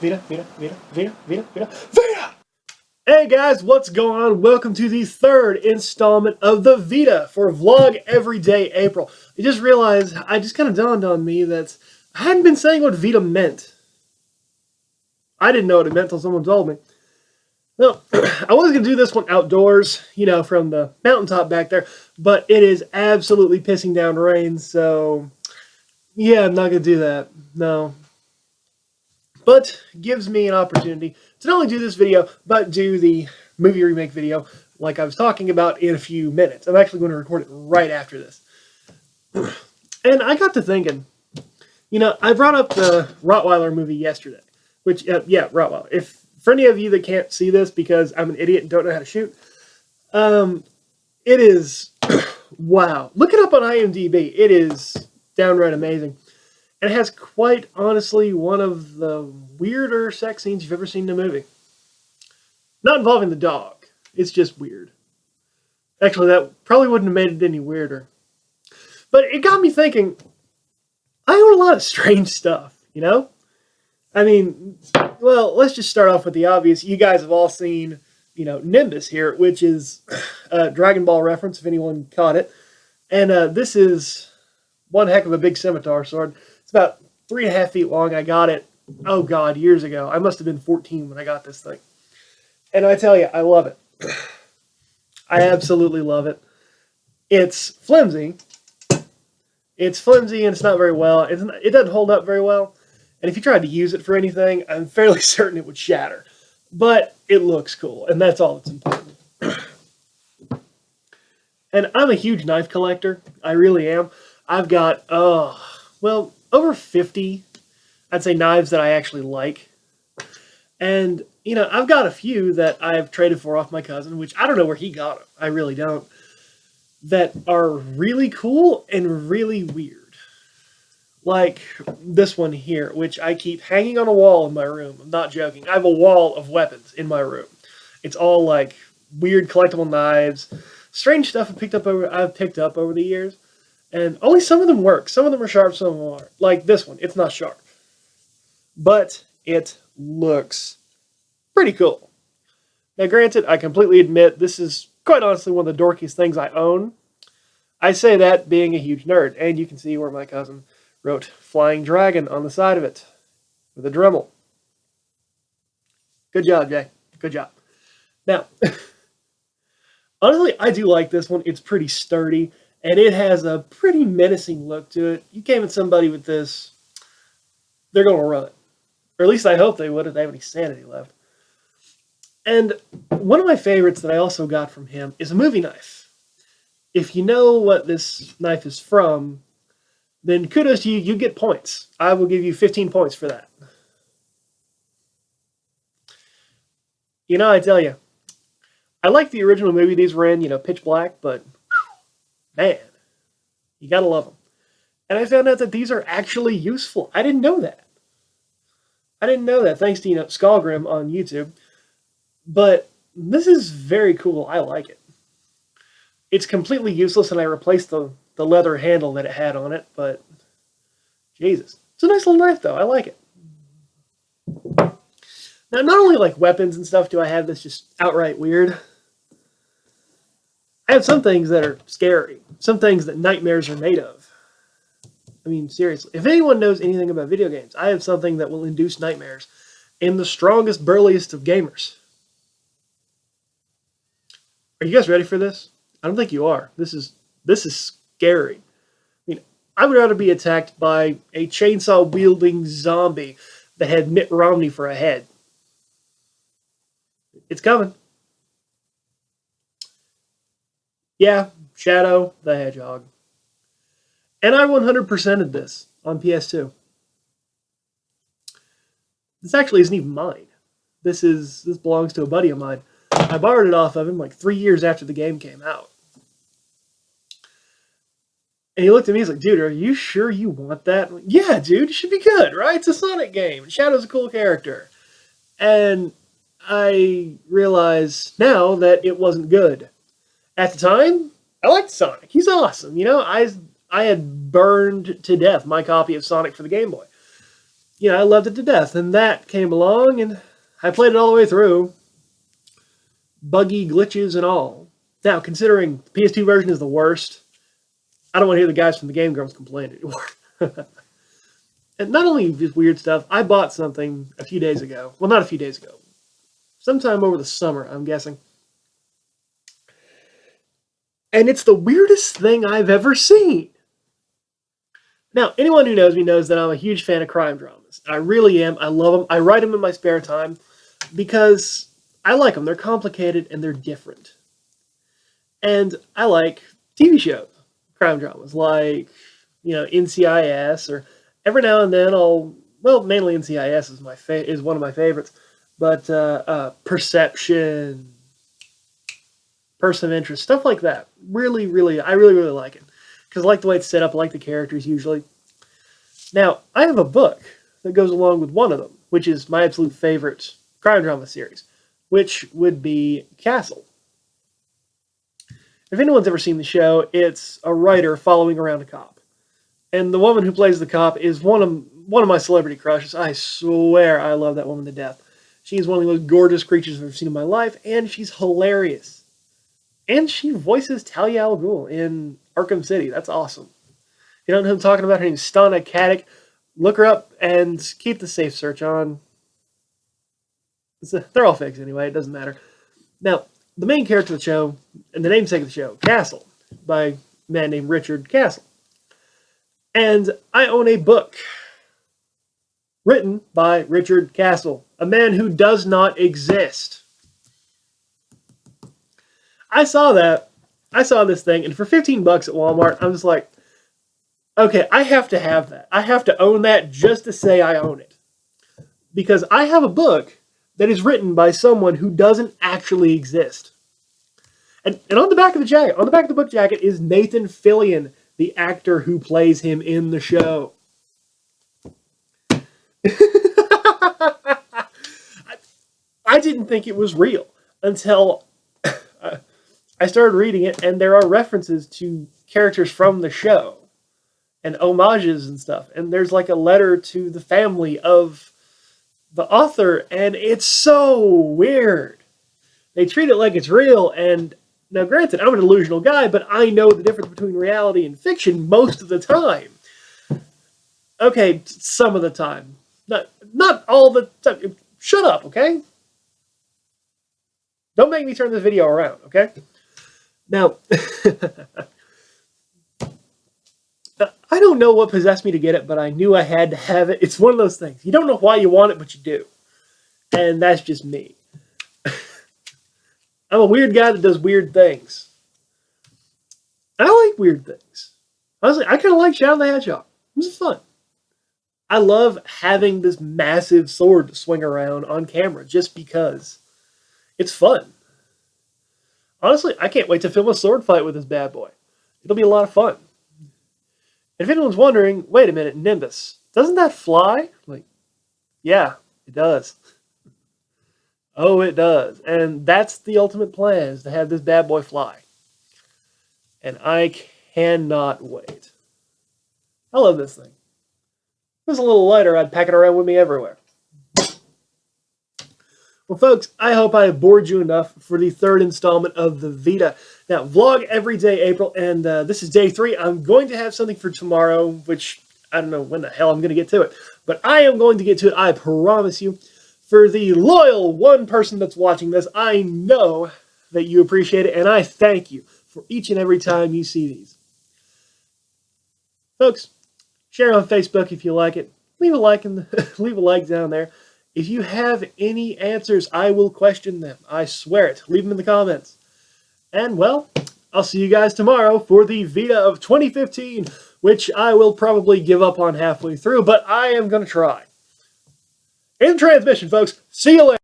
V.E.D.A, V.E.D.A, V.E.D.A, V.E.D.A, V.E.D.A, V.E.D.A, V.E.D.A! Hey guys, what's going on? Welcome to the third installment of the V.E.D.A for Vlog Everyday April. I just realized, I just kind of dawned on me that I hadn't been saying what V.E.D.A meant. I didn't know what it meant until someone told me. No, I was going to do this one outdoors, from the mountaintop back there, but it is absolutely pissing down rain, so yeah, I'm not going to do that. No. But gives me an opportunity to not only do this video, but do the movie remake video like I was talking about in a few minutes. I'm actually going to record it right after this. And I got to thinking, I brought up the Rottweiler movie yesterday, which, yeah, Rottweiler. If for any of you that can't see this because I'm an idiot and don't know how to shoot, it is, wow. Look it up on IMDb. It is downright amazing. And it has quite honestly one of the weirder sex scenes you've ever seen in a movie. Not involving the dog. It's just weird. Actually, that probably wouldn't have made it any weirder. But it got me thinking, I own a lot of strange stuff, I mean, well, let's just start off with the obvious. You guys have all seen, Nimbus here, which is a Dragon Ball reference, if anyone caught it. And this is one heck of a big scimitar sword. It's about 3.5 feet long. I got it, oh God, years ago. I must have been 14 when I got this thing. And I tell you, I love it. I absolutely love it. It's flimsy. It's flimsy and it's not very well. It doesn't hold up very well. And if you tried to use it for anything, I'm fairly certain it would shatter. But it looks cool, and that's all that's important. And I'm a huge knife collector. I really am. I've got, well, over 50, I'd say, knives that I actually like. And, I've got a few that I've traded for off my cousin, which I don't know where he got them. I really don't. That are really cool and really weird. Like this one here, which I keep hanging on a wall in my room. I'm not joking. I have a wall of weapons in my room. It's all like weird collectible knives, strange stuff I've picked up over the years. And only some of them work. Some of them are sharp, some of them aren't. Like this one, it's not sharp. But it looks pretty cool. Now granted, I completely admit this is quite honestly one of the dorkiest things I own. I say that being a huge nerd. And you can see where my cousin wrote Flying Dragon on the side of it with a Dremel. Good job, Jay. Good job. Now, honestly, I do like this one. It's pretty sturdy. And it has a pretty menacing look to it. You came at somebody with this, they're going to run it. Or at least I hope they would if they have any sanity left. And one of my favorites that I also got from him is a movie knife. If you know what this knife is from, then kudos to you. You get points. I will give you 15 points for that. I tell you, I like the original movie these were in, Pitch Black, but man, you gotta love them. And I found out that these are actually useful. I didn't know that. Thanks to, Skullgrim on YouTube. But this is very cool. I like it. It's completely useless, and I replaced the leather handle that it had on it, but Jesus. It's a nice little knife, though. I like it. Now, not only like weapons and stuff do I have that's just outright weird. I have some things that are scary. Some things that nightmares are made of. I mean, seriously. If anyone knows anything about video games, I have something that will induce nightmares in the strongest, burliest of gamers. Are you guys ready for this? I don't think you are. This is scary. I mean, I would rather be attacked by a chainsaw-wielding zombie that had Mitt Romney for a head. It's coming. Yeah, Shadow the Hedgehog. And I 100%ed this on PS2. This actually isn't even mine. This belongs to a buddy of mine. I borrowed it off of him like 3 years after the game came out. And he looked at me, he's like, dude, are you sure you want that? Like, yeah, dude, it should be good, right? It's a Sonic game. Shadow's a cool character. And I realize now that it wasn't good. At the time, I liked Sonic. He's awesome. I had burned to death my copy of Sonic for the Game Boy. I loved it to death. And that came along, and I played it all the way through, buggy glitches and all. Now, considering the PS2 version is the worst, I don't want to hear the guys from the Game Grumps complain anymore. And not only just weird stuff, I bought something a few days ago. Well, not a few days ago. Sometime over the summer, I'm guessing. And it's the weirdest thing I've ever seen. Now, anyone who knows me knows that I'm a huge fan of crime dramas. I really am. I love them. I write them in my spare time because I like them. They're complicated and they're different. And I like TV shows, crime dramas, like, NCIS, or every now and then mainly NCIS is one of my favorites, but Perception, Person of Interest, stuff like that. I really, really like it because I like the way it's set up. I like the characters usually. Now, I have a book that goes along with one of them, which is my absolute favorite crime drama series, which would be Castle. If anyone's ever seen the show, it's a writer following around a cop. And the woman who plays the cop is one of my celebrity crushes. I swear I love that woman to death. She's one of the most gorgeous creatures I've ever seen in my life, and she's hilarious. And she voices Talia al Ghul in Arkham City. That's awesome. You don't know who I'm talking about? Her name's Stana Katic. Look her up and keep the safe search on. They're all fakes anyway. It doesn't matter. Now, the main character of the show, and the namesake of the show, Castle, by a man named Richard Castle. And I own a book written by Richard Castle, a man who does not exist. I saw this thing, and for $15 at Walmart, I'm just like, okay, I have to have that. I have to own that just to say I own it. Because I have a book that is written by someone who doesn't actually exist. And on the back of the book jacket is Nathan Fillion, the actor who plays him in the show. I didn't think it was real until I started reading it, and there are references to characters from the show and homages and stuff. And there's like a letter to the family of the author, and it's so weird. They treat it like it's real, and now granted, I'm an delusional guy, but I know the difference between reality and fiction most of the time. Okay, some of the time. Not all the time. Shut up, okay? Don't make me turn this video around, okay? Now, I don't know what possessed me to get it, but I knew I had to have it. It's one of those things. You don't know why you want it, but you do. And that's just me. I'm a weird guy that does weird things. I like weird things. Honestly, I kind of like Shadow the Hedgehog. It was fun. I love having this massive sword to swing around on camera just because it's fun. Honestly, I can't wait to film a sword fight with this bad boy. It'll be a lot of fun. And if anyone's wondering, wait a minute, Nimbus, doesn't that fly? Like, yeah, it does. Oh, it does. And that's the ultimate plan, is to have this bad boy fly. And I cannot wait. I love this thing. If it was a little lighter, I'd pack it around with me everywhere. Well, folks, I hope I have bored you enough for the third installment of the V.E.D.A. Now, vlog every day, April, and this is day 3. I'm going to have something for tomorrow, which I don't know when the hell I'm going to get to it. But I am going to get to it, I promise you. For the loyal one person that's watching this, I know that you appreciate it, and I thank you for each and every time you see these. Folks, share on Facebook if you like it. Leave a like leave a like down there. If you have any answers, I will question them. I swear it. Leave them in the comments. And, well, I'll see you guys tomorrow for the V.E.D.A. of 2015, which I will probably give up on halfway through, but I am going to try. In transmission, folks. See you later.